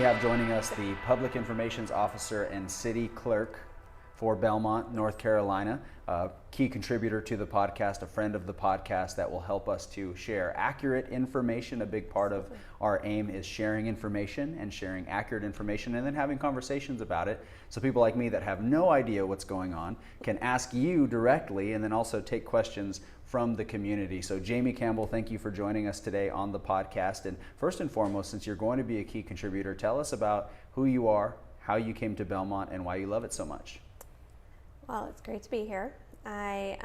have joining us the Public Information Officer and City Clerk for Belmont, North Carolina, a key contributor to the podcast, a friend of the podcast that will help us to share accurate information. A big part of our aim is sharing information and sharing accurate information and then having conversations about it. So people like me that have no idea what's going on can ask you directly and then also take questions from the community. So Jamie Campbell, thank you for joining us today on the podcast. And first and foremost, since you're going to be a key contributor, tell us about who you are, how you came to Belmont, and why you love it so much. Well, it's great to be here. I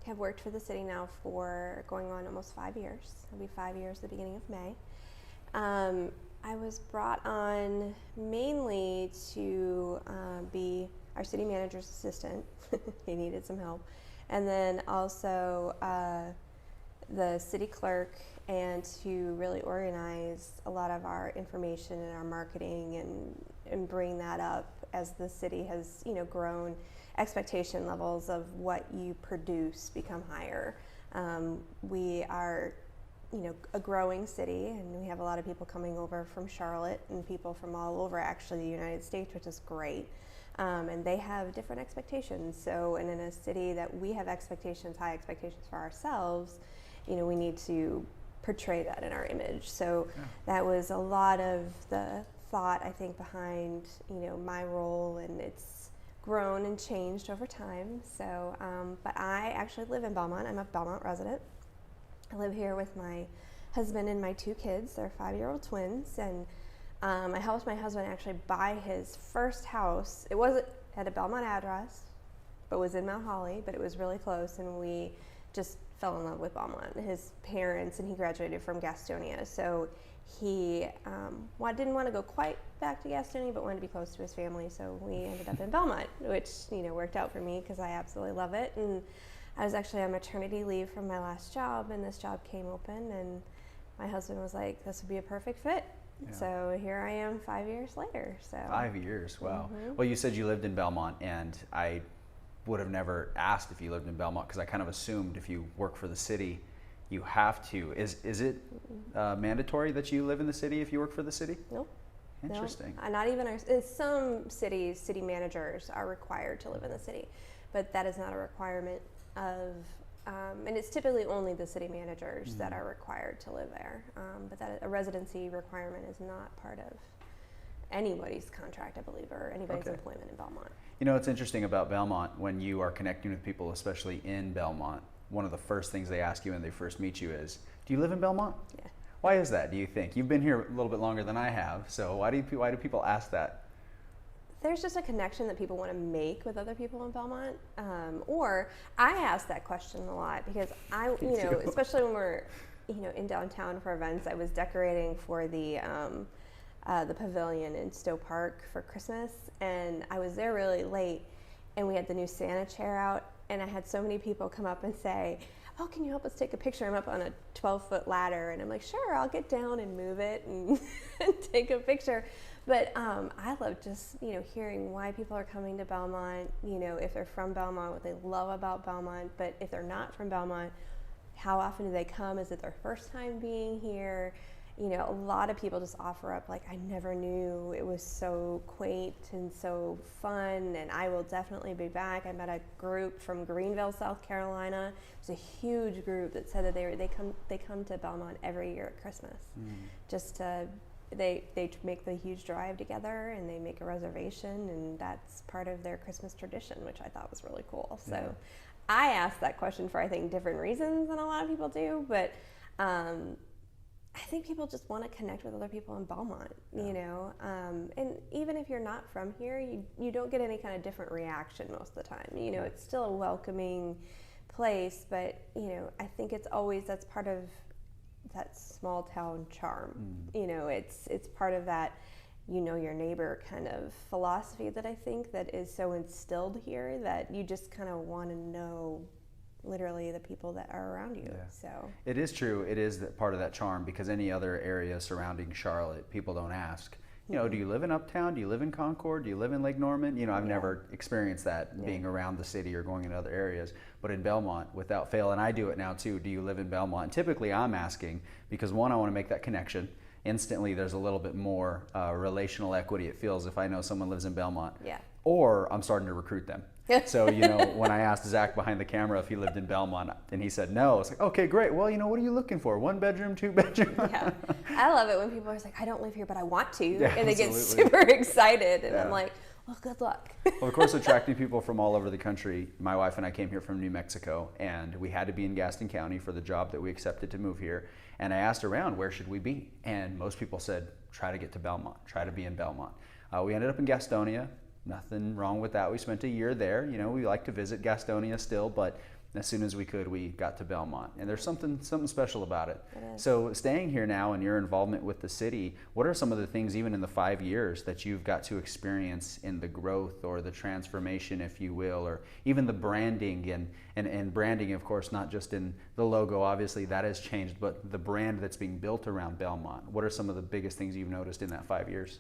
have worked for the city now for going on almost 5 years. It'll be 5 years at the beginning of May. I was brought on mainly to be our city manager's assistant. He needed some help. And then also the city clerk, and to really organize a lot of our information and our marketing and bring that up as the city has, grown. Expectation levels of what you produce become higher. We are, a growing city, and we have a lot of people coming over from Charlotte and people from all over actually the United States, which is great. And they have different expectations. So, and in a city that we have expectations, high expectations for ourselves, we need to portray that in our image. So that was a lot of the thought, I think, behind, my role, and it's grown and changed over time. So, but I actually live in Belmont. I'm a Belmont resident. I live here with my husband and my 2 kids. They're 5-year-old twins, and I helped my husband actually buy his first house. It had a Belmont address, but was in Mount Holly, but it was really close, and we just fell in love with Belmont. His parents, and he graduated from Gastonia, so he didn't want to go quite back to Gastonia, but wanted to be close to his family, so we ended up in Belmont, which worked out for me because I absolutely love it. And I was actually on maternity leave from my last job, and this job came open, and my husband was like, this would be a perfect fit. Yeah. So here I am 5 years later. So 5 years, wow. Mm-hmm. Well, you said you lived in Belmont, and I would have never asked if you lived in Belmont because I kind of assumed if you work for the city, you have to. Is it mandatory that you live in the city if you work for the city? Nope. Interesting. Nope. Not even in some cities, city managers are required to live in the city, but that is not a requirement of, and it's typically only the city managers that are required to live there. But that a residency requirement is not part of anybody's contract, I believe, or anybody's employment in Belmont. It's interesting about Belmont when you are connecting with people, especially in Belmont. One of the first things they ask you when they first meet you is, do you live in Belmont? Yeah. Why is that, do you think? You've been here a little bit longer than I have, so why do people ask that? There's just a connection that people want to make with other people in Belmont. Or I ask that question a lot because especially when we're, in downtown for events. I was decorating for the pavilion in Stowe Park for Christmas, and I was there really late, and we had the new Santa chair out, and I had so many people come up and say, oh, can you help us take a picture? I'm up on a 12-foot ladder, and I'm like, sure, I'll get down and move it and take a picture. But I love just, hearing why people are coming to Belmont, if they're from Belmont, what they love about Belmont. But if they're not from Belmont, how often do they come? Is it their first time being here? A lot of people just offer up, like, I never knew it was so quaint and so fun, and I will definitely be back. I met a group from Greenville, South Carolina. It was a huge group that said that they come to Belmont every year at Christmas. Just to, they make the huge drive together, and they make a reservation, and that's part of their Christmas tradition, which I thought was really cool. So yeah. I asked that question for, I think, different reasons than a lot of people do, but I think people just want to connect with other people in Belmont, and even if you're not from here, you don't get any kind of different reaction most of the time. It's still a welcoming place, but, I think it's always, that's part of that small town charm. It's part of that, your neighbor kind of philosophy that I think that is so instilled here that you just kind of want to know literally the people that are around you. Yeah. So it is true. It is part of that charm, because any other area surrounding Charlotte, people don't ask, do you live in Uptown? Do you live in Concord? Do you live in Lake Norman? I've never experienced that being around the city or going in other areas. But in Belmont, without fail, and I do it now too, do you live in Belmont? And typically I'm asking because, one, I want to make that connection. instantly there's a little bit more relational equity, it feels, if I know someone lives in Belmont. Yeah. Or I'm starting to recruit them. So, when I asked Zach behind the camera if he lived in Belmont and he said no, it's like, okay, great. Well, what are you looking for? 1 bedroom, 2 bedroom? Yeah. I love it when people are like, I don't live here, but I want to. Yeah, and they get absolutely. super excited. And I'm like, well, good luck. Well, of course, attracting people from all over the country. My wife and I came here from New Mexico, and we had to be in Gaston County for the job that we accepted to move here. And I asked around, where should we be? And most people said, try to get to Belmont, try to be in Belmont. We ended up in Gastonia. Nothing wrong with that. We spent a year there. We like to visit Gastonia still, but as soon as we could, we got to Belmont. And there's something special about it. So staying here now and your involvement with the city, what are some of the things, even in the 5 years, that you've got to experience in the growth or the transformation, if you will, or even the branding and branding, of course, not just in the logo, obviously that has changed, but the brand that's being built around Belmont. What are some of the biggest things you've noticed in that 5 years?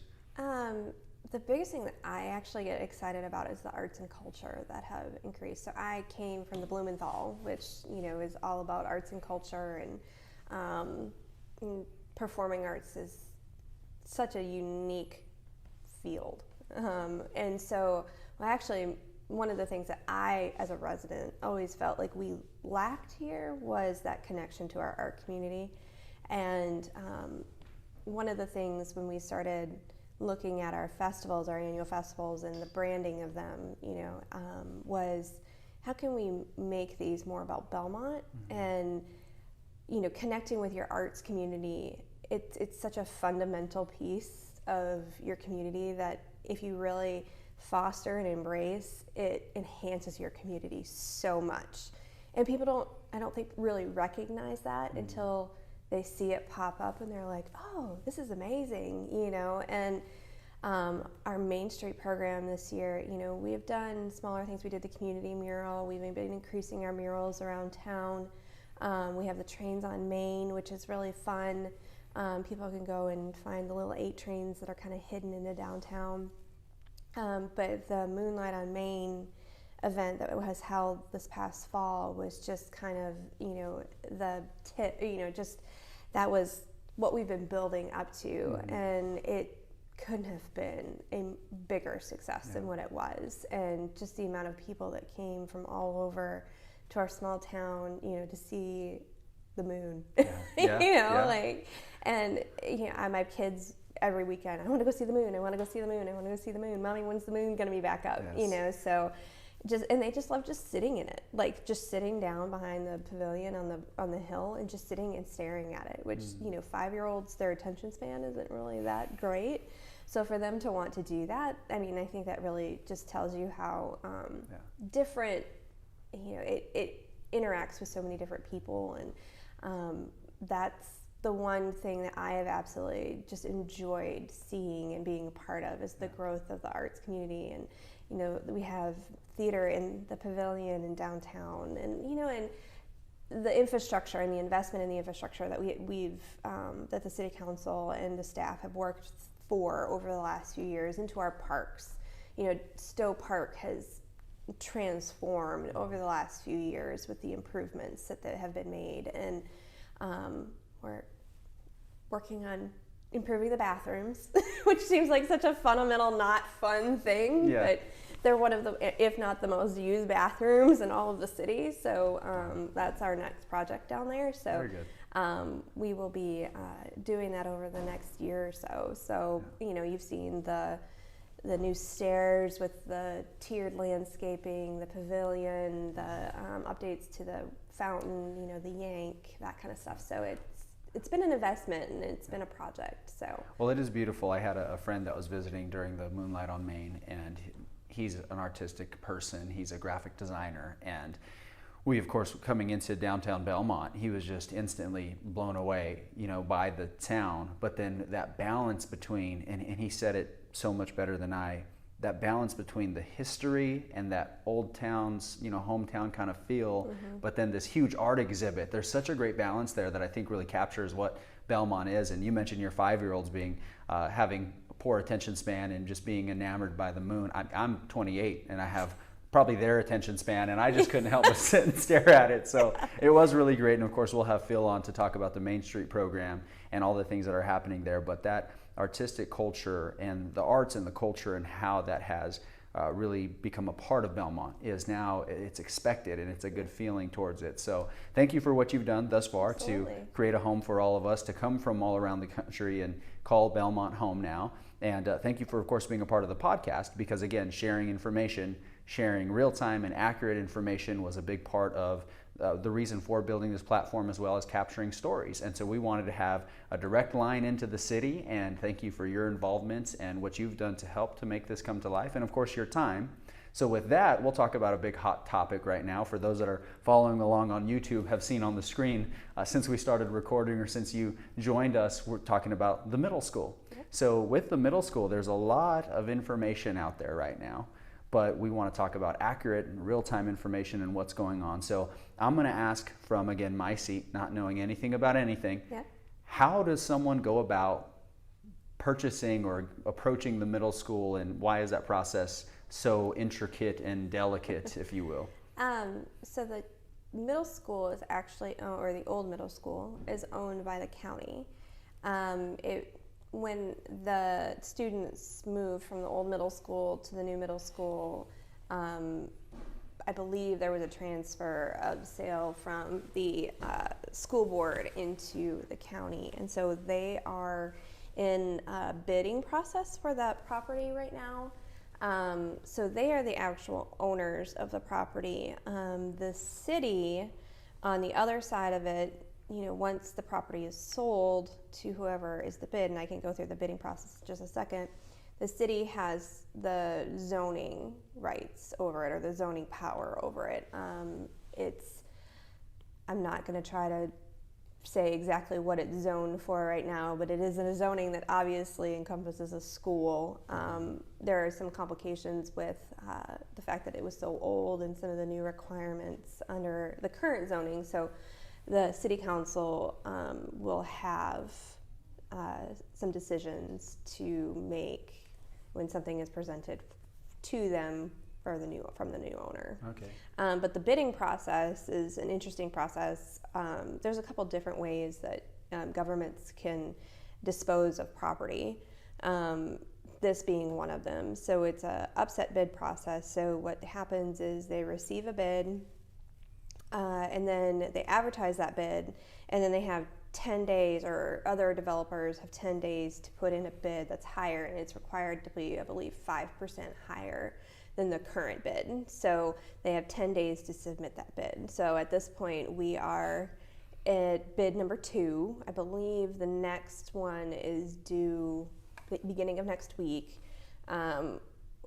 The biggest thing that I actually get excited about is the arts and culture that have increased. So I came from the Blumenthal, which, is all about arts and culture, and performing arts is such a unique field. And so one of the things that I, as a resident, always felt like we lacked here was that connection to our art community. And one of the things when we started looking at our festivals, our annual festivals, and the branding of them, was how can we make these more about Belmont? And, connecting with your arts community, it's such a fundamental piece of your community that if you really foster and embrace, it enhances your community so much. And people I don't think really recognize that until they see it pop up and they're like, oh, this is amazing, and our Main Street program this year, we have done smaller things. We did the community mural. We've been increasing our murals around town. We have the trains on Main, which is really fun. People can go and find the little 8 trains that are kind of hidden in the downtown. But the Moonlight on Main event that was held this past fall was just kind of, the tip, just that was what we've been building up to, and it couldn't have been a bigger success than what it was. And just the amount of people that came from all over to our small town, to see the moon, and my kids every weekend, I want to go see the moon. I want to go see the moon. I want to go see the moon. Mommy, when's the moon going to be back up? Yes. So and they just love just sitting in it, like just sitting down behind the pavilion on the hill and just sitting and staring at it, which 5-year-olds, their attention span isn't really that great. So for them to want to do that, I think that really just tells you how different, it interacts with so many different people, and that's the one thing that I have absolutely just enjoyed seeing and being a part of is the growth of the arts community. And we have theater in the pavilion in downtown, and the infrastructure and the investment in the infrastructure that we've that the city council and the staff have worked for over the last few years into our parks. Stowe Park has transformed over the last few years with the improvements that have been made, and we're working on improving the bathrooms, which seems like such a fundamental, not fun thing, but they're one of the, if not the most used bathrooms in all of the city. So that's our next project down there. So very good. We will be doing that over the next year or so. So you've seen the new stairs with the tiered landscaping, the pavilion, the updates to the fountain, the Yank, that kind of stuff. So it's been an investment and it's been a project. So well, it is beautiful. I had a friend that was visiting during the Moonlight on Main, and he's an artistic person. He's a graphic designer, and we, of course, coming into downtown Belmont, he was just instantly blown away, by the town. But then that balance between, and he said it so much better than I, that balance between the history and that old town's, hometown kind of feel, but then this huge art exhibit. There's such a great balance there that I think really captures what Belmont is. And you mentioned your 5-year-olds being, having poor attention span and just being enamored by the moon. I'm 28 and I have probably their attention span, and I just couldn't help but sit and stare at it. So it was really great. And of course, we'll have Phil on to talk about the Main Street program and all the things that are happening there. But that artistic culture and the arts and the culture and how that has really become a part of Belmont is now, it's expected, and it's a good feeling towards it. So thank you for what you've done thus far to create a home for all of us to come from all around the country and call Belmont home now. And thank you for, of course, being a part of the podcast, because again, sharing information, sharing real-time and accurate information was a big part of the reason for building this platform, as well as capturing stories. And so we wanted to have a direct line into the city, and thank you for your involvement and what you've done to help to make this come to life, and of course your time. So with that, we'll talk about a big hot topic right now. For those that are following along on YouTube, have seen on the screen, since we started recording, or since you joined us, we're talking about the middle school. So with the middle school, there's a lot of information out there right now, but we want to talk about accurate and real-time information and what's going on. So I'm going to ask from, again, my seat, not knowing anything about anything, how does someone go about purchasing or approaching the middle school, and why is that process so intricate and delicate, if you will? So the middle school is actually, or the old middle school is owned by the county. When the students moved from the old middle school to the new middle school, I believe there was a transfer of sale from the school board into the county. And so they are in a bidding process for that property right now. So they are the actual owners of the property. The city, on the other side of it, once the property is sold to whoever is the bid, and I can go through the bidding process in just a second, the city has the zoning rights over it, or the zoning power over it. I'm not going to try to say exactly what it's zoned for right now, but it is a zoning that obviously encompasses a school. There are some complications with the fact that it was so old and some of the new requirements under the current zoning. So the city council will have some decisions to make when something is presented to them from the new owner. Okay. But the bidding process is an interesting process. There's a couple different ways that governments can dispose of property, this being one of them. So it's a upset bid process. So what happens is they receive a bid, and then they advertise that bid, and then they have 10 days, or other developers have 10 days to put in a bid that's higher, and it's required to be, I believe, 5% higher than the current bid. So they have 10 days to submit that bid. So at this point, we are at bid number 2. I believe the next one is due the beginning of next week.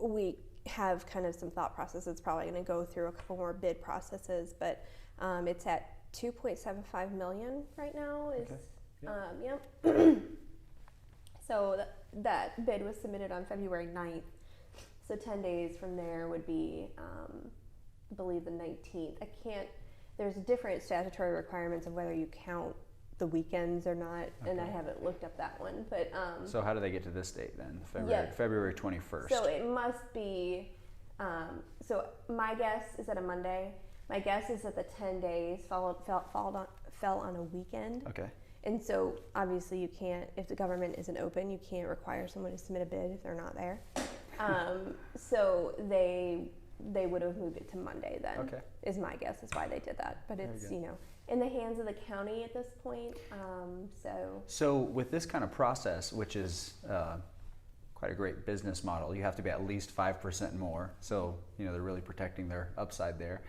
We have kind of some thought processes, probably going to go through a couple more bid processes, but it's at 2.75 million right now. Yep. So that bid was submitted on February 9th. So 10 days from there would be, I believe, the 19th. There's different statutory requirements of whether you count the weekends or not, and I haven't looked up that one. But so how do they get to this date then? February 21st. So it must be, so my guess is that a Monday. My guess is that the 10 days fell on a weekend. Okay. And so obviously you can't, if the government isn't open, you can't require someone to submit a bid if they're not there. So they would have moved it to Monday then. Okay. Is my guess is why they did that. But it's, in the hands of the county at this point. So with this kind of process, which is quite a great business model, you have to be at least 5% more. So, they're really protecting their upside there.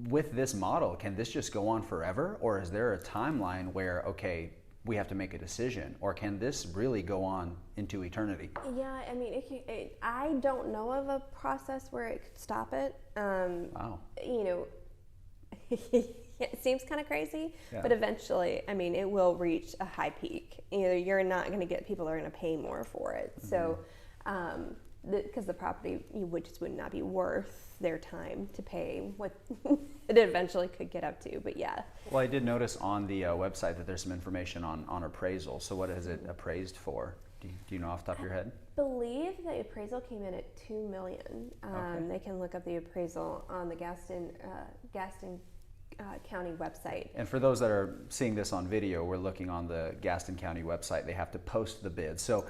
With this model, can this just go on forever, or is there a timeline where, okay, we have to make a decision, or can this really go on into eternity? Yeah, I mean, I don't know of a process where it could stop it. Wow. It seems kind of crazy, but eventually, I mean, it will reach a high peak. You're not going to get people that are going to pay more for it. Mm-hmm. So because the property just would not be worth their time to pay what it eventually could get up to. But yeah. Well, I did notice on the website that there's some information on appraisal. So what is it appraised for? Do you know off the top of your head? I believe the appraisal came in at $2 million. Okay. They can look up the appraisal on the Gaston County website. And for those that are seeing this on video, we're looking on the Gaston County website. They have to post the bid. So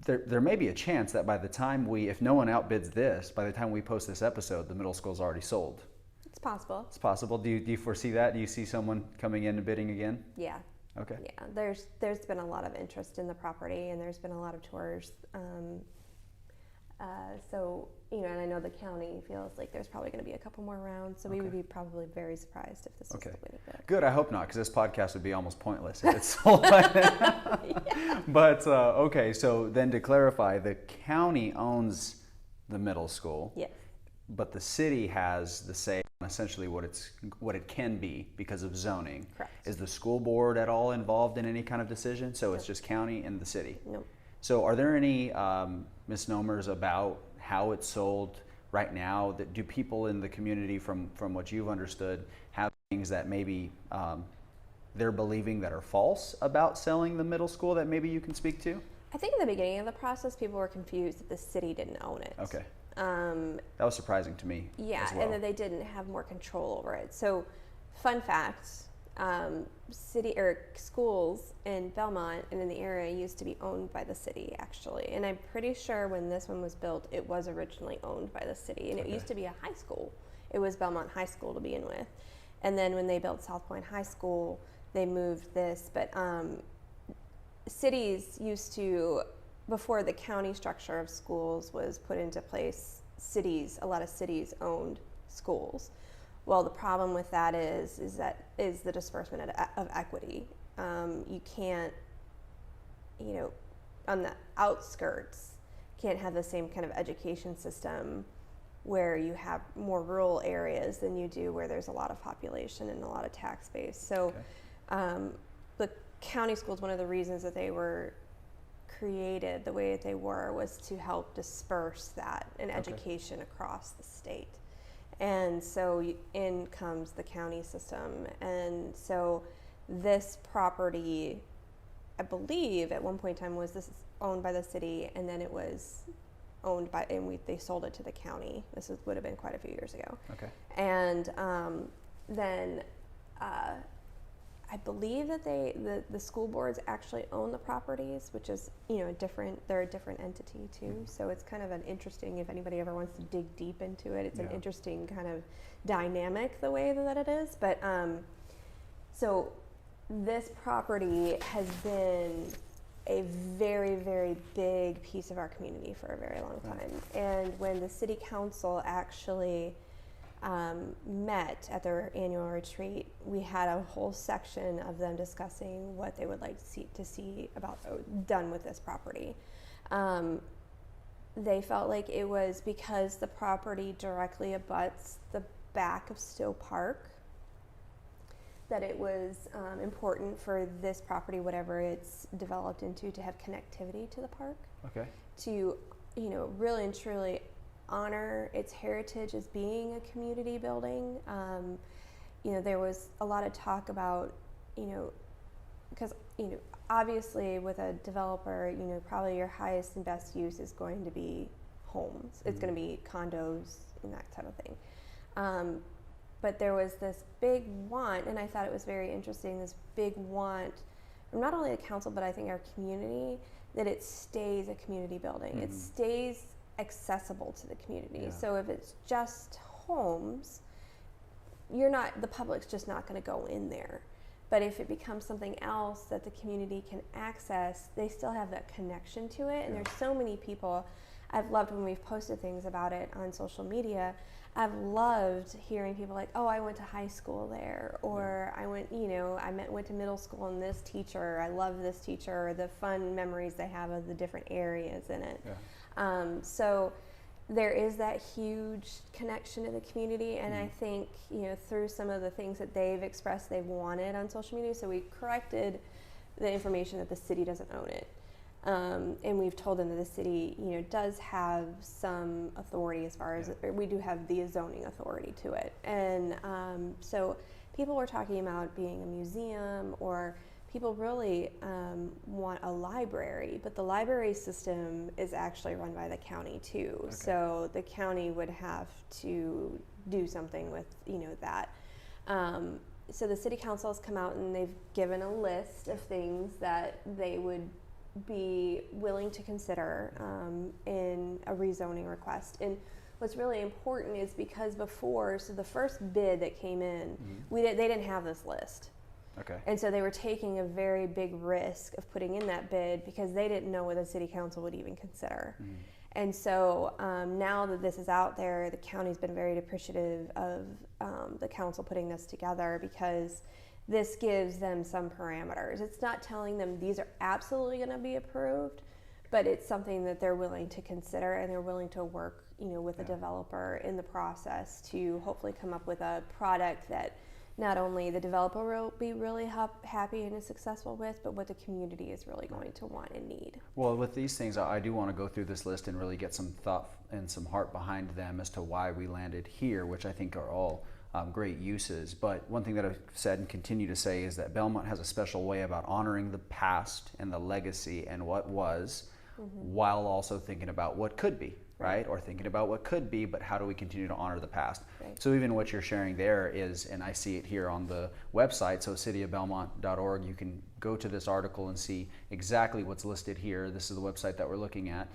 there may be a chance that by the time if no one outbids this, by the time we post this episode, the middle school's already sold. It's possible. It's possible. Do you foresee that? Do you see someone coming in and bidding again? Yeah. Okay. Yeah, there's been a lot of interest in the property, and there's been a lot of tours. So, and I know the county feels like there's probably going to be a couple more rounds, so we would be probably very surprised if this was the winning bid. Good, I hope not, because this podcast would be almost pointless if it's sold by now. Yeah. But, okay, so then to clarify, the county owns the middle school. Yes. But the city has the say on essentially what it can be because of zoning. Correct. Is the school board at all involved in any kind of decision? So it's just county and the city? Nope. So are there any misnomers about how it's sold right now? Do people in the community, from what you've understood, have things that maybe they're believing that are false about selling the middle school that maybe you can speak to? I think in the beginning of the process, people were confused that the city didn't own it. Okay. That was surprising to me. Yeah, as well. and that they didn't have more control over it. So, fun fact, schools in Belmont and in the area used to be owned by the city, actually. And I'm pretty sure when this one was built, it was originally owned by the city. And it used to be a high school. It was Belmont High School to begin with. And then when they built South Point High School, they moved this. But cities used to, before the county structure of schools was put into place, a lot of cities owned schools. Well, the problem with that is the disbursement of equity. You can't, on the outskirts, can't have the same kind of education system where you have more rural areas than you do where there's a lot of population and a lot of tax base. So the county schools, one of the reasons that they were created the way that they were was to help disperse that in education across the state. And so in comes the county system. And so this property, I believe at one point in time, was owned by the city, and then it was owned by, they sold it to the county. This would have been quite a few years ago. Okay. And then I believe that the school boards actually own the properties, which is, they're a different entity too. So it's kind of an interesting, if anybody ever wants to dig deep into it, it's an interesting kind of dynamic the way that it is. But so this property has been a very, very big piece of our community for a very long time. And when the city council actually met at their annual retreat, we had a whole section of them discussing what they would like to see about done with this property. They felt like it was because the property directly abuts the back of Stowe Park, that it was important for this property, whatever it's developed into, to have connectivity to the park. Okay. To, really and truly honor its heritage as being a community building. There was a lot of talk about, because, obviously with a developer, probably your highest and best use is going to be homes. It's going to be condos and that type of thing. But there was this big want, and I thought it was very interesting, this big want from not only the council, but I think our community, that it stays a community building. It stays accessible to the community. So if it's just homes, the public's just not going to go in there. But if it becomes something else that the community can access, they still have that connection to it. And there's so many people, I've loved when we've posted things about it on social media, I've loved hearing people like, oh, I went to high school there, or I went, went to middle school and this teacher, I love this teacher, or the fun memories they have of the different areas in it. So there is that huge connection to the community, and I think, through some of the things that they've expressed they've wanted on social media, so we corrected the information that the city doesn't own it. And we've told them that the city, does have some authority as far as we do have the zoning authority to it. And so people were talking about being a museum, or people really want a library, but the library system is actually run by the county too. Okay. So the county would have to do something with, that. So the city council has come out and they've given a list of things that they would be willing to consider in a rezoning request. And what's really important is because before, so the first bid that came in, they didn't have this list. Okay. And so they were taking a very big risk of putting in that bid because they didn't know what the city council would even consider. And so now that this is out there, the county's been very appreciative of the council putting this together, because this gives them some parameters. It's not telling them these are absolutely going to be approved, but it's something that they're willing to consider, and they're willing to work, with the developer in the process to hopefully come up with a product that not only the developer will be really happy and is successful with, but what the community is really going to want and need. Well, with these things, I do want to go through this list and really get some thought and some heart behind them as to why we landed here, which I think are all great uses. But one thing that I've said and continue to say is that Belmont has a special way about honoring the past and the legacy and what was, while also thinking about what could be, right? Or thinking about what could be, but how do we continue to honor the past? Right. So even what you're sharing there is, and I see it here on the website, so cityofbelmont.org, you can go to this article and see exactly what's listed here. This is the website that we're looking at.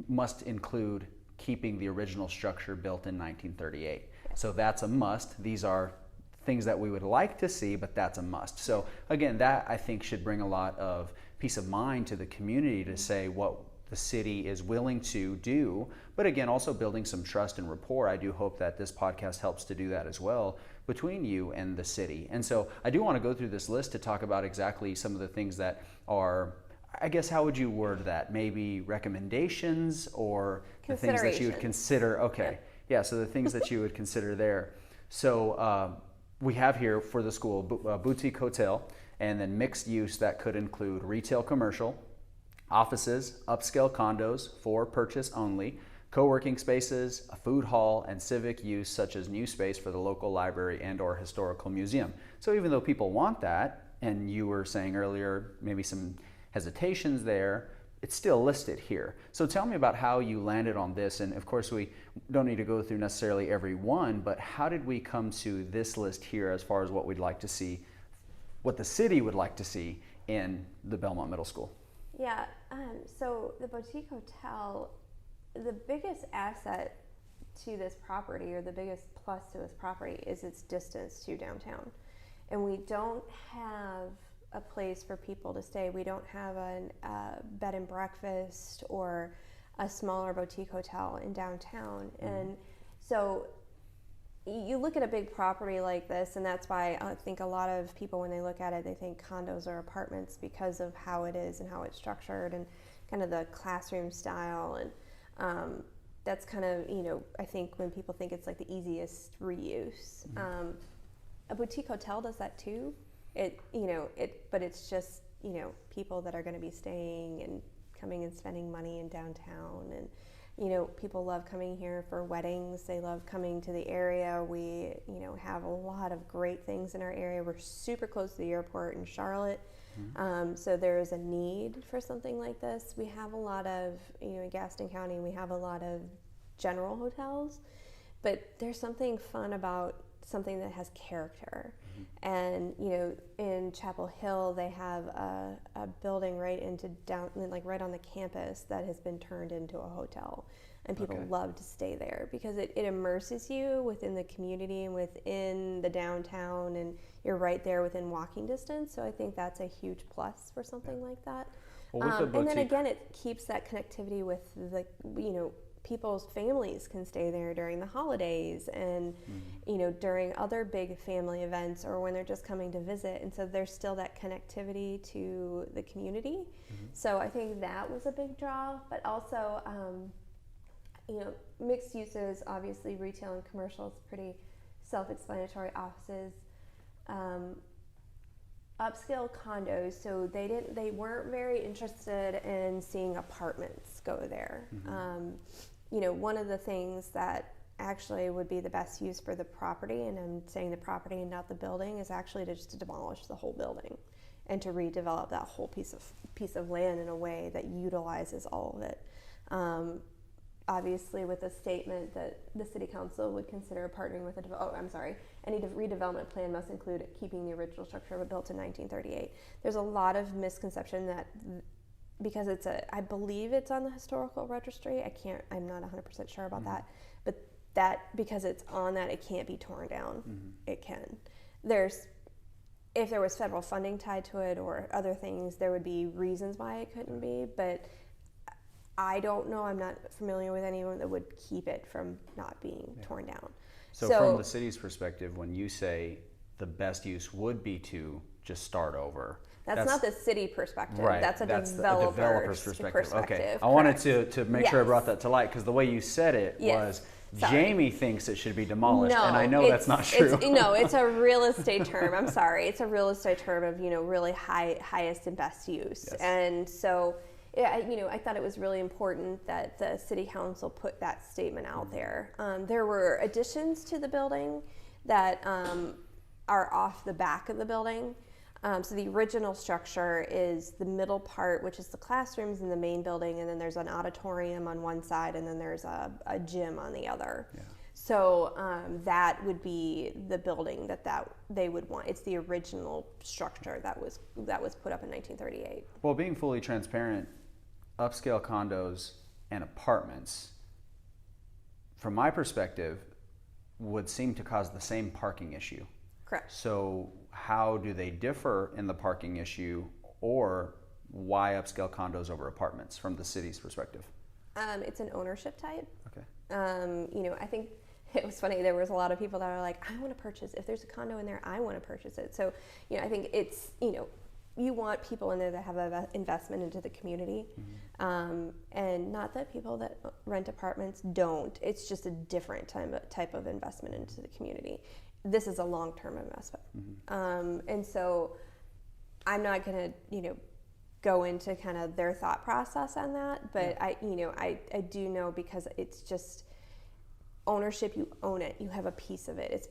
Must include keeping the original structure built in 1938. So that's a must. These are things that we would like to see, but that's a must. So again, that I think should bring a lot of peace of mind to the community to say what the city is willing to do, but again, also building some trust and rapport. I do hope that this podcast helps to do that as well between you and the city. And so I do want to go through this list to talk about exactly some of the things that are, I guess, how would you word that? Maybe recommendations or the things that you would consider. Okay. Yeah, so the things that you would consider there. So we have here for the school boutique hotel, and then mixed use that could include retail, commercial, offices, upscale condos for purchase only, co-working spaces, a food hall, and civic use such as new space for the local library and or historical museum. So even though people want that, and you were saying earlier maybe some hesitations there, it's still listed here. So tell me about how you landed on this, and of course we don't need to go through necessarily every one, but how did we come to this list here as far as what we'd like to see, what the city would like to see in the Belmont Middle School? Yeah, so the boutique hotel, the biggest asset to this property, or the biggest plus to this property, is its distance to downtown. And we don't have a place for people to stay. We don't have a bed and breakfast or a smaller boutique hotel in downtown. And so you look at a big property like this, and that's why I think a lot of people, when they look at it, they think condos or apartments because of how it is and how it's structured and kind of the classroom style. And that's kind of, I think when people think it's like the easiest reuse. A boutique hotel does that too. But it's just, people that are going to be staying and coming and spending money in downtown. And people love coming here for weddings. They love coming to the area. We, have a lot of great things in our area. We're super close to the airport in Charlotte. So there is a need for something like this. We have a lot of, in Gaston County, we have a lot of general hotels, but there's something fun about something that has character. And in Chapel Hill, they have a building right right on the campus that has been turned into a hotel, and people love to stay there because it immerses you within the community and within the downtown, and you're right there within walking distance. So I think that's a huge plus for something like that. Well, and then again, it keeps that connectivity with the people's families can stay there during the holidays and during other big family events, or when they're just coming to visit, and so there's still that connectivity to the community. So I think that was a big draw, but also mixed uses, obviously retail and commercial is pretty self-explanatory. Offices, upscale condos, so they weren't very interested in seeing apartments go there. One of the things that actually would be the best use for the property, and I'm saying the property and not the building, is actually to demolish the whole building and to redevelop that whole piece of land in a way that utilizes all of it. Obviously, with a statement that the city council would consider partnering with any redevelopment plan must include keeping the original structure built in 1938. There's a lot of misconception that because I believe it's on the historical registry. I'm not 100% sure about that, but that because it's on that, it can't be torn down. It can. If there was federal funding tied to it or other things, there would be reasons why it couldn't be, but I don't know. I'm not familiar with anyone that would keep it from not being torn down. So from the city's perspective, when you say the best use would be to just start over, that's not the city perspective. Right. That's a developer's perspective. Okay. I wanted to make sure I brought that to light, because the way you said it was Jamie thinks it should be demolished, and I know that's not true. It's a real estate term. I'm sorry. It's a real estate term of, really highest and best use. Yes. And so, I thought it was really important that the city council put that statement out there. There were additions to the building that are off the back of the building. So the original structure is the middle part, which is the classrooms in the main building, and then there's an auditorium on one side, and then there's a gym on the other. Yeah. So that would be the building that they would want. It's the original structure that was put up in 1938. Well, being fully transparent, upscale condos and apartments, from my perspective, would seem to cause the same parking issue. Correct. So how do they differ in the parking issue, or why upscale condos over apartments from the city's perspective? It's an ownership type. Okay. I think it was funny. There was a lot of people that are like, I want to purchase. If there's a condo in there, I want to purchase it. So, I think it's, you want people in there that have an investment into the community. And not that people that rent apartments don't. It's just a different type of investment into the community. This is a long-term investment. And so I'm not going to, go into kind of their thought process on that, but I do know, because it's just ownership. You own it. You have a piece of it. It's,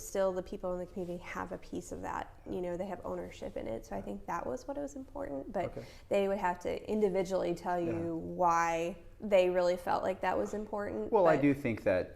still the people in the community have a piece of that. They have ownership in it. So I think that was what was important, but they would have to individually tell you why they really felt like that was important. Well, I do think that,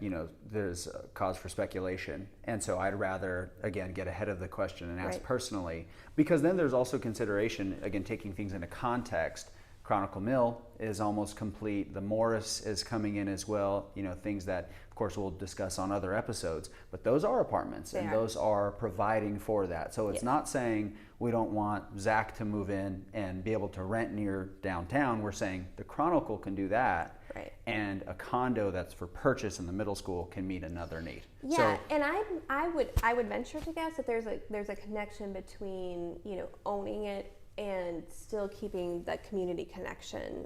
there's a cause for speculation. And so I'd rather, again, get ahead of the question and ask personally, because then there's also consideration, again, taking things into context. Chronicle Mill is almost complete. The Morris is coming in as well. Things that, of course, we'll discuss on other episodes. But those are apartments, and those are providing for that. So it's not saying we don't want Zach to move in and be able to rent near downtown. We're saying the Chronicle can do that, and a condo that's for purchase in the middle school can meet another need. Yeah, and I would venture to guess that there's a connection between owning it and still keeping that community connection.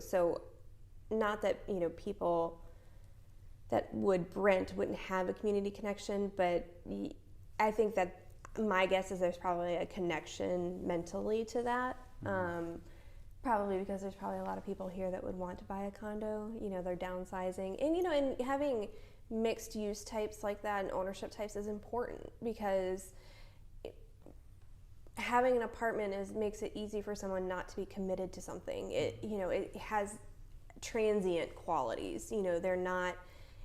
So not that people that would rent wouldn't have a community connection, but I think that my guess is there's probably a connection mentally to that. Probably because there's probably a lot of people here that would want to buy a condo. They're downsizing, and and having mixed use types like that and ownership types is important, because having an apartment makes it easy for someone not to be committed to something. It has transient qualities. They're not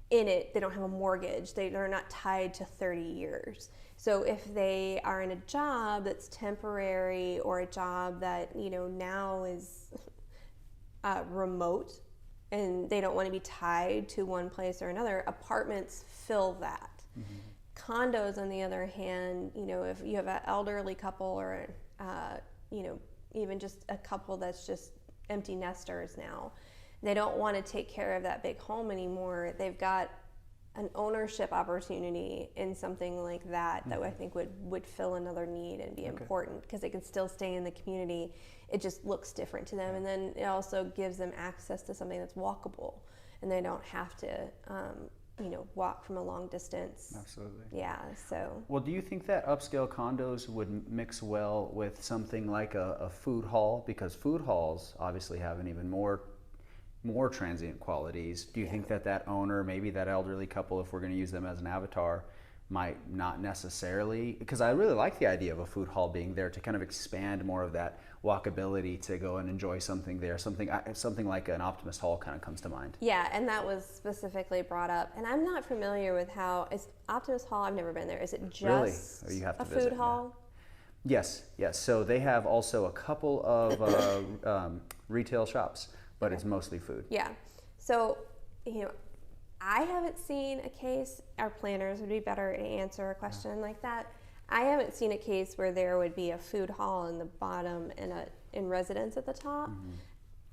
in it. They don't have a mortgage. They're not tied to 30 years. So if they are in a job that's temporary, or a job that now is remote, and they don't want to be tied to one place or another, apartments fill that. Condos, on the other hand, if you have an elderly couple, or even just a couple that's just empty nesters now, they don't want to take care of that big home anymore. They've got an ownership opportunity in something like that that I think would fill another need and be important, because they can still stay in the community. It just looks different to them, and then it also gives them access to something that's walkable, and they don't have to walk from a long distance. Absolutely. Yeah, so. Well, do you think that upscale condos would mix well with something like a food hall? Because food halls obviously have an even more transient qualities. Do you think that owner, maybe that elderly couple, if we're going to use them as an avatar, might not necessarily, because I really like the idea of a food hall being there to kind of expand more of that walkability to go and enjoy something there. Something like an Optimist Hall kind of comes to mind. Yeah, and that was specifically brought up. And I'm not familiar with how, is Optimist Hall, I've never been there. Is it just really? Oh, you have to a visit, food hall? Yeah. Yes. So they have also a couple of retail shops, but it's mostly food. Yeah. So, I haven't seen a case, our planners would be better to answer a question like that. I haven't seen a case where there would be a food hall in the bottom and in residence at the top. Mm-hmm.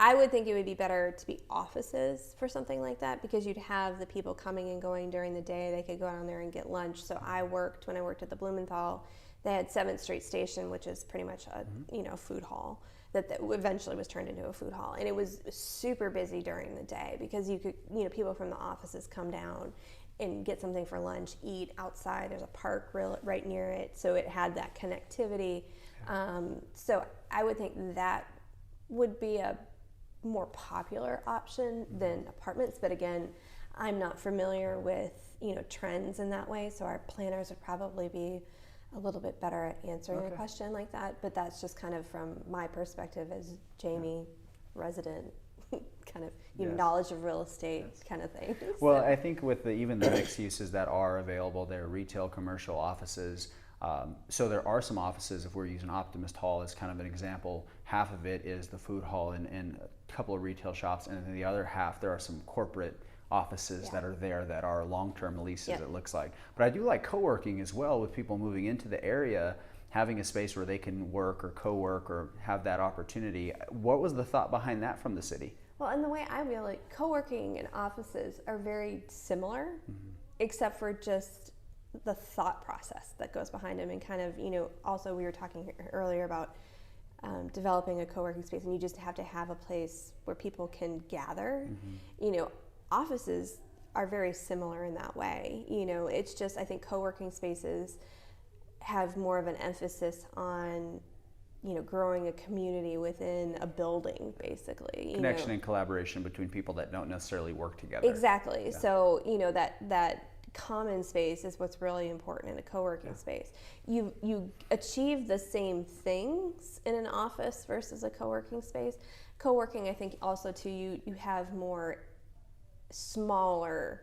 I would think it would be better to be offices for something like that, because you'd have the people coming and going during the day. They could go down there and get lunch. So when I worked at the Blumenthal, they had 7th Street Station, which is pretty much a food hall that eventually was turned into a food hall. And it was super busy during the day because you could, people from the offices come down and get something for lunch, eat outside. There's a park right near it, so it had that connectivity. So I would think that would be a more popular option than apartments. But again, I'm not familiar with trends in that way, so our planners would probably be a little bit better at answering a question like that. But that's just kind of from my perspective as Jamie, resident, kind of knowledge of real estate kind of thing. Well, I think with even the mixed uses that are available, there are retail, commercial, offices. So there are some offices, if we're using Optimist Hall as kind of an example, half of it is the food hall and a couple of retail shops, and then the other half there are some corporate offices that are there that are long-term leases, it looks like. But I do like co-working as well, with people moving into the area, having a space where they can work or co-work or have that opportunity. What was the thought behind that from the city? Well, and the way I feel like co-working and offices are very similar, except for just the thought process that goes behind them. And kind of, also we were talking earlier about developing a co-working space, and you just have to have a place where people can gather. Offices are very similar in that way. It's just, I think co-working spaces have more of an emphasis on growing a community within a building, basically. Connection and collaboration between people that don't necessarily work together. Exactly. Yeah. So, that common space is what's really important in a co-working space. You achieve the same things in an office versus a co-working space. Co-working, I think also too, you have more smaller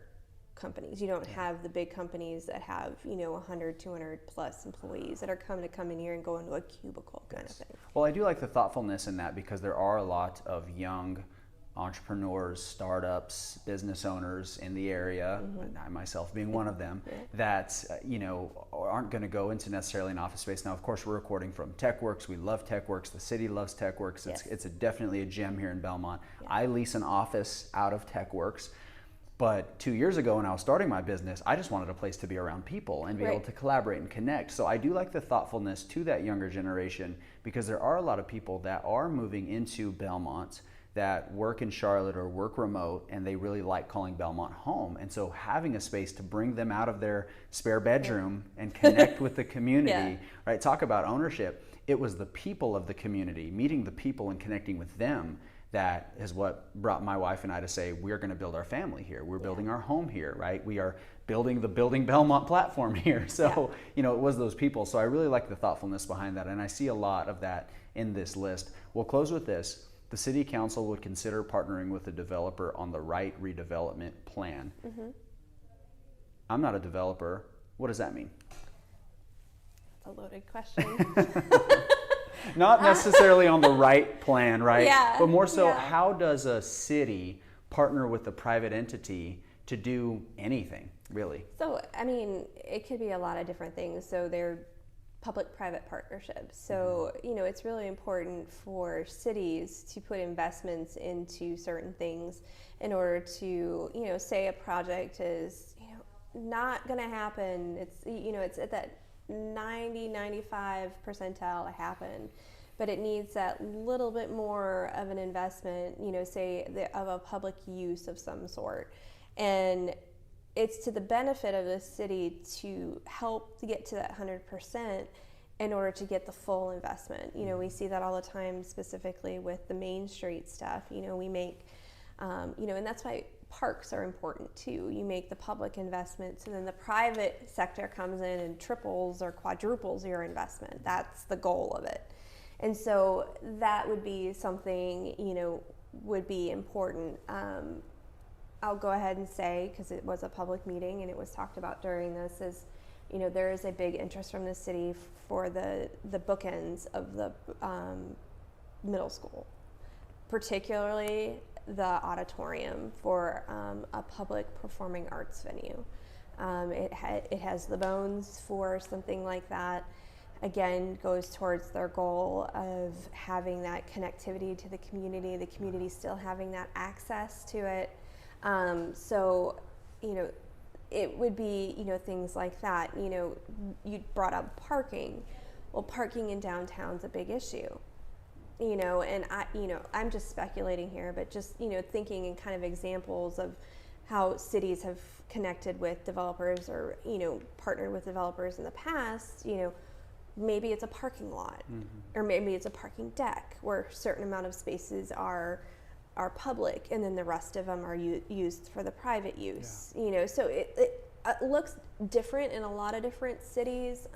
companies. You don't have the big companies that have 100, 200 plus employees that are coming in here and go into a cubicle kind of thing. Well, I do like the thoughtfulness in that, because there are a lot of young entrepreneurs, startups, business owners in the area, I myself being one of them, that aren't going to go into necessarily an office space. Now, of course, we're recording from Techworks. We love Techworks. The city loves Techworks. It's definitely a gem here in Belmont. I lease an office out of Techworks. But 2 years ago, when I was starting my business, I just wanted a place to be around people and be able to collaborate and connect. So I do like the thoughtfulness to that younger generation, because there are a lot of people that are moving into Belmont that work in Charlotte or work remote, and they really like calling Belmont home. And so having a space to bring them out of their spare bedroom and connect with the community, right? Talk about ownership. It was the people of the community, meeting the people and connecting with them, that is what brought my wife and I to say, we're going to build our family here. We're building our home here, right? We are building the Building Belmont platform here. So, it was those people. So I really like the thoughtfulness behind that. And I see a lot of that in this list. We'll close with this. The City Council would consider partnering with a developer on the right redevelopment plan. I'm not a developer. What does that mean? That's a loaded question. Not necessarily on the right plan, right? Yeah. But more so, how does a city partner with a private entity to do anything, really? So, it could be a lot of different things. So they're public-private partnerships. So, it's really important for cities to put investments into certain things in order to, say a project is, not going to happen. It's, it's at that 95 percentile to happen, but it needs that little bit more of an investment, say of a public use of some sort. And it's to the benefit of the city to help to get to that 100% in order to get the full investment. You know, we see that all the time, specifically with the Main Street stuff. You know, we make, you know, and that's why parks are important too. You make the public investments, and then the private sector comes in and triples or quadruples your investment. That's the goal of it. And so that would be something, you know, would be important. I'll go ahead and say, because it was a public meeting and it was talked about during this, is, you know, there is a big interest from the city for the bookends of the middle school, particularly the auditorium for a public performing arts venue. It has the bones for something like that. Again, goes towards their goal of having that connectivity to the community still having that access to it. So, you know, it would be, you know, things like that. You know, you brought up parking. Well, parking in downtown's a big issue. You know, and I'm just speculating here, but just, you know, thinking in kind of examples of how cities have connected with developers or, you know, partnered with developers in the past. You know, maybe it's a parking lot, or maybe it's a parking deck where a certain amount of spaces are public, and then the rest of them are used for the private use. You know, so it looks different in a lot of different cities.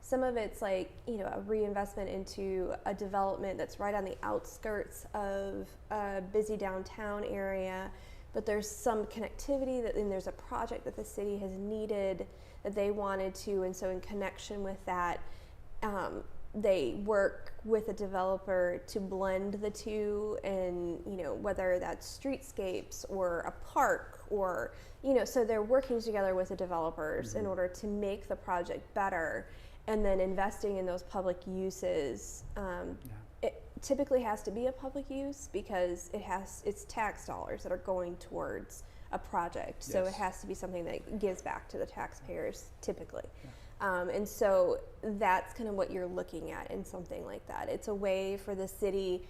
Some of it's like, you know, a reinvestment into a development that's right on the outskirts of a busy downtown area, but there's some connectivity and there's a project that the city has needed that they wanted to, and so in connection with that, they work with a developer to blend the two, and, you know, whether that's streetscapes or a park or, you know, so they're working together with the developers in order to make the project better. And then investing in those public uses, it typically has to be a public use because it's tax dollars that are going towards a project. So it has to be something that gives back to the taxpayers typically. And so that's kind of what you're looking at in something like that. It's a way for the city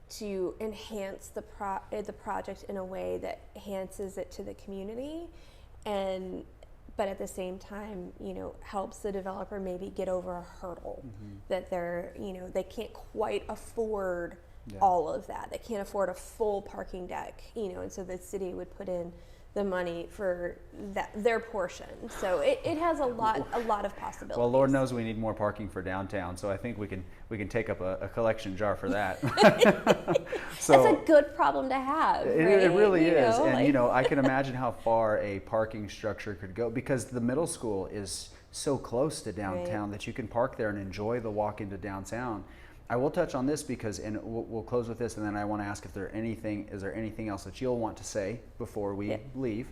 to enhance the project in a way that enhances it to the community, but at the same time, you know, helps the developer maybe get over a hurdle that they can't quite afford all of that. They can't afford a full parking deck, you know, and so the city would put in the money for their portion. So it has a lot of possibilities. Well, Lord knows we need more parking for downtown, so I think we can take up a collection jar for that. So that's a good problem to have. Right? It really is, know, and you know, I can imagine how far a parking structure could go, because the middle school is so close to downtown that you can park there and enjoy the walk into downtown. I will touch on this because, and we'll close with this, and then I want to ask if is there anything else that you'll want to say before we leave.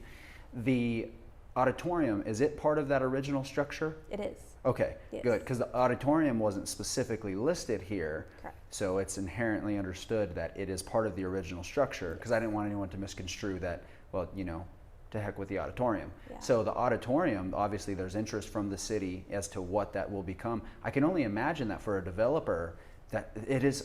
The auditorium, is it part of that original structure? It is. Okay, good, because the auditorium wasn't specifically listed here. Correct. So it's inherently understood that it is part of the original structure, because I didn't want anyone to misconstrue that, well, you know, to heck with the auditorium. So the auditorium, obviously there's interest from the city as to what that will become. I can only imagine that for a developer, that it's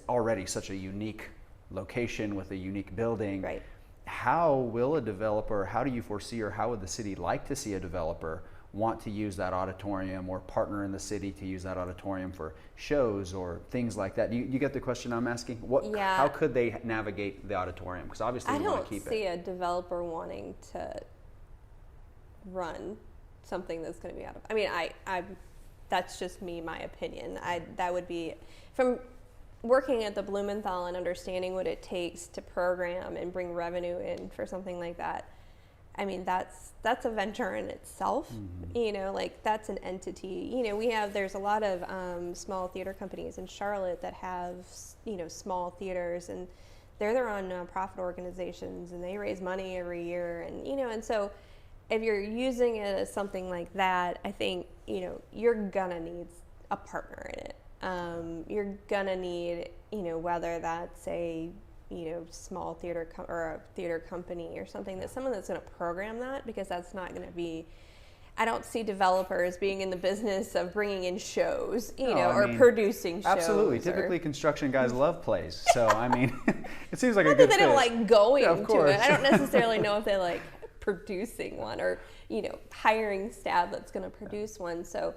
already such a unique location with a unique building. Right. How will a developer, how do you foresee, or how would the city like to see a developer want to use that auditorium or partner in the city to use that auditorium for shows or things like that? You get the question I'm asking? How could they navigate the auditorium? Because obviously we want to keep it. I don't see a developer wanting to run something that's going to be out of, I mean, that's just me, my opinion. That would be, from working at the Blumenthal and understanding what it takes to program and bring revenue in for something like that. I mean, that's a venture in itself. You know, like that's an entity. You know, there's a lot of small theater companies in Charlotte that have, you know, small theaters, and they're their own nonprofit organizations, and they raise money every year, and you know, and so if you're using it as something like that, I think, you know, you're gonna need a partner in it. You're gonna need, you know, whether that's a, you know, small theater or a theater company or something, that someone that's gonna program that, because that's not gonna be, I don't see developers being in the business of bringing in shows, or producing shows. Absolutely. Typically, construction guys love plays. So, I mean, it seems like a good fit. They don't like going to it. I don't necessarily know if they like producing one, or, hiring staff that's going to produce one. So,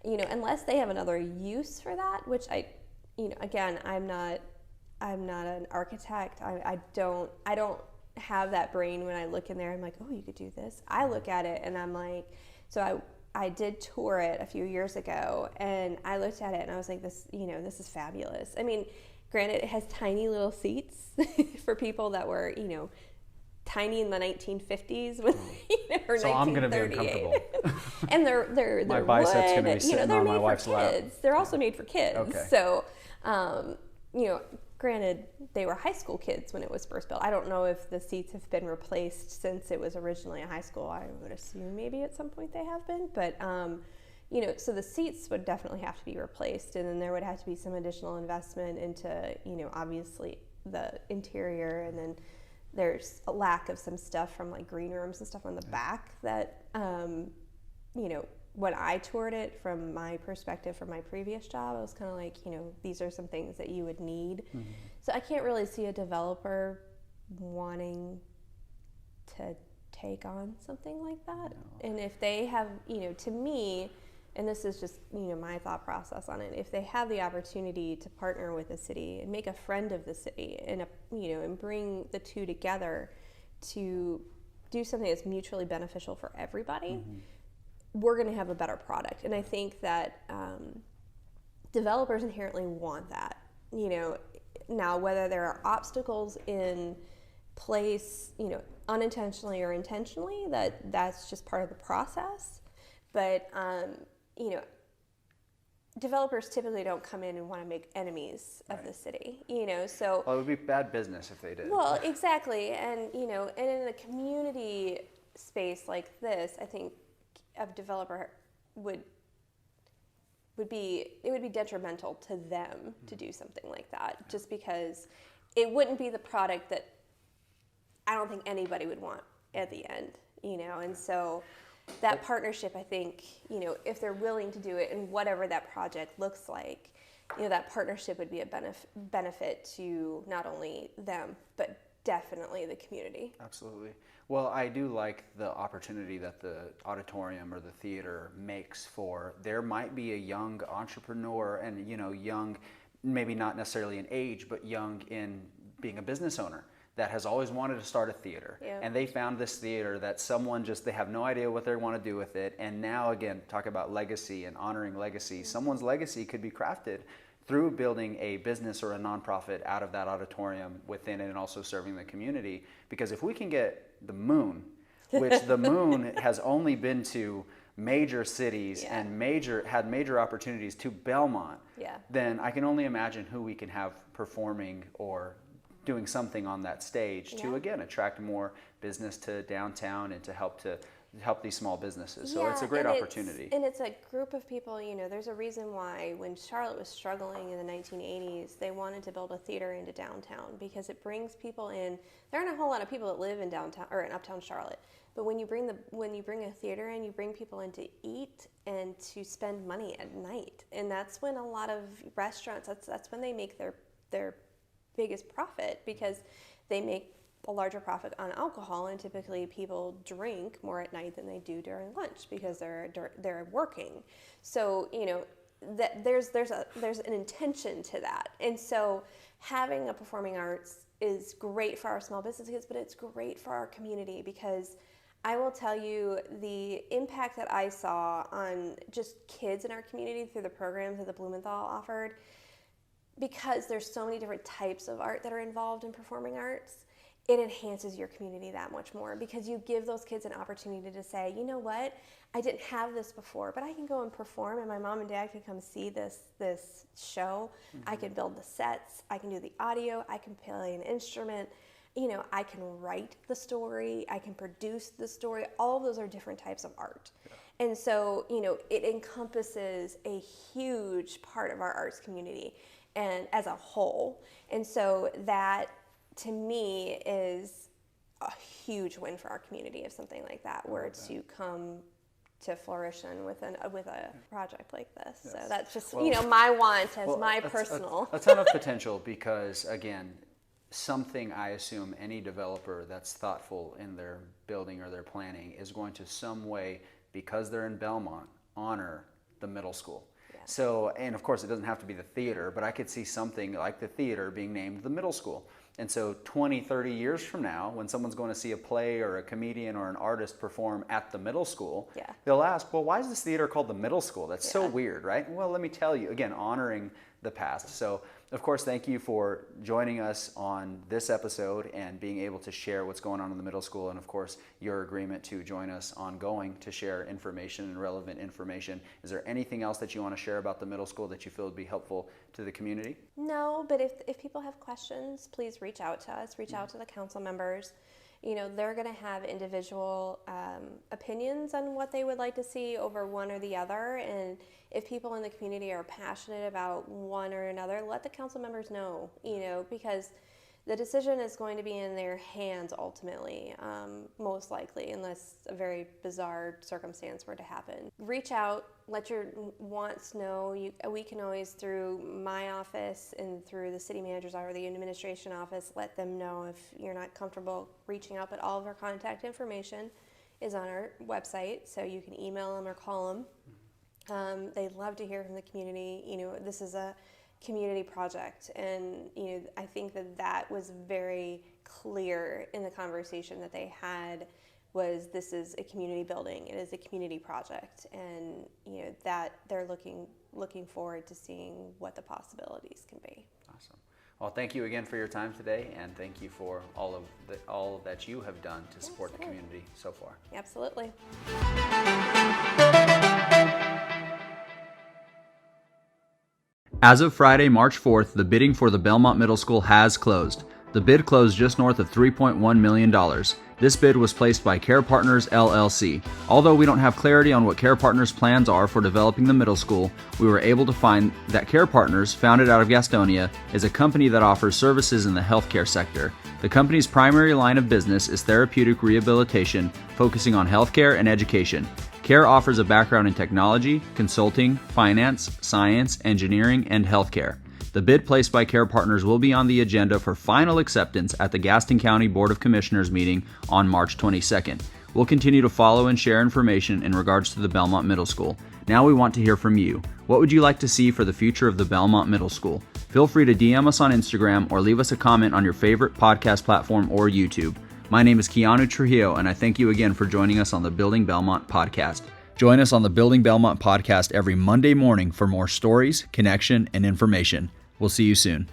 unless they have another use for that, which again, I'm not an architect. I don't have that brain when I look in there. I'm like, oh, you could do this. I look at it and I'm like, so I did tour it a few years ago, and I looked at it and I was like, this is fabulous. I mean, granted, it has tiny little seats for people that were, tiny in the 1950s when, or so 1938. I'm going to be uncomfortable. And they're my biceps going to be sitting they're on made my for wife's lap. kids. They're also made for kids. Okay. So, granted, they were high school kids when it was first built. I don't know if the seats have been replaced since it was originally a high school. I would assume maybe at some point they have been, but so the seats would definitely have to be replaced, and then there would have to be some additional investment into, obviously the interior, and then there's a lack of some stuff from like green rooms and stuff on the back that, when I toured it from my perspective from my previous job, I was kind of like, these are some things that you would need. Mm-hmm. So I can't really see a developer wanting to take on something like that. No. And if they have, to me, and this is just, my thought process on it, if they have the opportunity to partner with the city and make a friend of the city and, and bring the two together to do something that's mutually beneficial for everybody, mm-hmm. we're going to have a better product. And I think that developers inherently want that. Now whether there are obstacles in place, unintentionally or intentionally, that's just part of the process. But developers typically don't come in and want to make enemies of the city, so. Well, it would be bad business if they did. Well, exactly. And, and in a community space like this, I think a developer would be detrimental to them to do something like that, just because it wouldn't be the product that I don't think anybody would want at the end, and so that partnership, I think, if they're willing to do it and whatever that project looks like, that partnership would be a benefit to not only them, but definitely the community. Absolutely. Well, I do like the opportunity that the auditorium or the theater makes for, there might be a young entrepreneur and, young, maybe not necessarily in age, but young in being a business owner that has always wanted to start a theater. Yeah. And they found this theater that they have no idea what they want to do with it. And now, again, talk about legacy and honoring legacy. Mm-hmm. Someone's legacy could be crafted through building a business or a nonprofit out of that auditorium within it, and also serving the community. Because if we can get the moon, which the moon has only been to major cities and had major opportunities to Belmont, then I can only imagine who we can have performing or doing something on that stage to, again, attract more business to downtown and to help these small businesses. So it's a great opportunity. And it's a group of people, there's a reason why when Charlotte was struggling in the 1980s, they wanted to build a theater into downtown, because it brings people in. There aren't a whole lot of people that live in downtown or in uptown Charlotte, but when you bring a theater in, you bring people in to eat and to spend money at night. And that's when a lot of restaurants, that's when they make their biggest profit, because they make a larger profit on alcohol, and typically people drink more at night than they do during lunch because they're working. So that there's an intention to that, and so having a performing arts is great for our small businesses, but it's great for our community, because I will tell you the impact that I saw on just kids in our community through the programs that the Blumenthal offered. Because there's so many different types of art that are involved in performing arts, it enhances your community that much more, because you give those kids an opportunity to say, you know what, I didn't have this before, but I can go and perform, and my mom and dad can come see this show. Mm-hmm. I can build the sets, I can do the audio, I can play an instrument, I can write the story, I can produce the story. All of those are different types of art. Yeah. And so, it encompasses a huge part of our arts community and as a whole. And so that, to me, is a huge win for our community if something like that were to come to fruition with a project like this. Yes. So that's just, my want as my personal. A ton of potential, because, again, something I assume any developer that's thoughtful in their building or their planning is going to some way, because they're in Belmont, honor the middle school. Yeah. So, and of course it doesn't have to be the theater, but I could see something like the theater being named the middle school. And so 20, 30 years from now, when someone's going to see a play or a comedian or an artist perform at the middle school, they'll ask, well, why is this theater called the middle school? That's so weird, right? Well, let me tell you, again, honoring the past. So, of course, thank you for joining us on this episode and being able to share what's going on in the middle school, and of course, your agreement to join us ongoing to share information and relevant information. Is there anything else that you want to share about the middle school that you feel would be helpful to the community? No, but if people have questions, please reach out to us, reach out to the council members. You know, they're going to have individual opinions on what they would like to see over one or the other, and if people in the community are passionate about one or another, let the council members know, you know, because the decision is going to be in their hands ultimately, most likely, unless a very bizarre circumstance were to happen. Reach out, let your wants know. We can always, through my office and through the city manager's or the administration office, let them know if you're not comfortable reaching out, but all of our contact information is on our website, so you can email them or call them. They love to hear from the community. You know, this is a community project, and you know, I think that was very clear in the conversation that they had, was this is a community building, it is a community project, and you know, that they're looking forward to seeing what the possibilities can be. Awesome. Well, thank you again for your time today, and thank you for all that you have done to support the community so far. Absolutely. As of Friday, March 4th, the bidding for the Belmont Middle School has closed. The bid closed just north of $3.1 million. This bid was placed by Care Partners, LLC. Although we don't have clarity on what Care Partners' plans are for developing the middle school, we were able to find that Care Partners, founded out of Gastonia, is a company that offers services in the healthcare sector. The company's primary line of business is therapeutic rehabilitation, focusing on healthcare and education. Care offers a background in technology, consulting, finance, science, engineering, and healthcare. The bid placed by Care Partners will be on the agenda for final acceptance at the Gaston County Board of Commissioners meeting on March 22nd. We'll continue to follow and share information in regards to the Belmont Middle School. Now we want to hear from you. What would you like to see for the future of the Belmont Middle School? Feel free to DM us on Instagram or leave us a comment on your favorite podcast platform or YouTube. My name is Keanu Trujillo, and I thank you again for joining us on the Building Belmont Podcast. Join us on the Building Belmont Podcast every Monday morning for more stories, connection, and information. We'll see you soon.